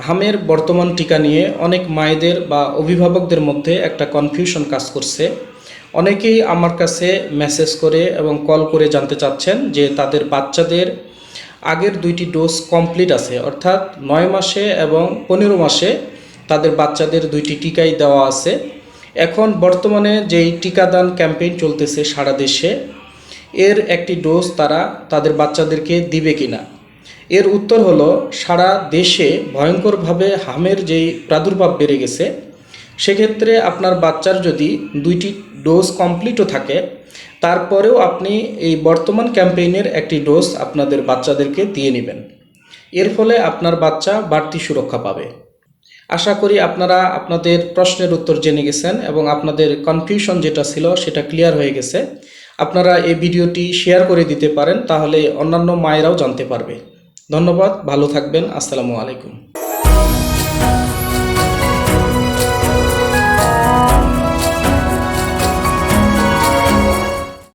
হামের বর্তমান টিকা নিয়ে অনেক মায়েদের বা অভিভাবকদের মধ্যে একটা কনফিউশন কাজ করছে। অনেকেই আমার কাছে মেসেজ করে এবং কল করে জানতে চাচ্ছেন যে তাদের বাচ্চাদের আগের 2টি ডোজ কমপ্লিট আছে, অর্থাৎ 9 মাসে এবং 15 মাসে তাদের বাচ্চাদের 2টি টিকাই দেওয়া আছে। এখন বর্তমানে যেই টিকাদান ক্যাম্পেইন চলতেছে সারা দেশে, এর একটি ডোজ তারা তাদের বাচ্চাদেরকে দিবে কিনা। এর উত্তর হলো, সারা দেশে ভয়ঙ্করভাবে হামের যেই প্রাদুর্ভাব বেড়ে গেছে, সেক্ষেত্রে আপনার বাচ্চার যদি 2টি ডোজ কমপ্লিটও থাকে, তারপরেও আপনি এই বর্তমান ক্যাম্পেইনের একটি ডোজ আপনাদের বাচ্চাদেরকে দিয়ে নেবেন। এর ফলে আপনার বাচ্চা বাড়তি সুরক্ষা পাবে। আশা করি আপনারা আপনাদের প্রশ্নের উত্তর জেনে গেছেন এবং আপনাদের কনফিউশন যেটা ছিল সেটা ক্লিয়ার হয়ে গেছে। আপনারা এই ভিডিওটি শেয়ার করে দিতে পারেন, তাহলে অন্যান্য মায়েরাও জানতে পারবে। ধন্যবাদ, ভালো থাকবেন। আসসালামু আলাইকুম।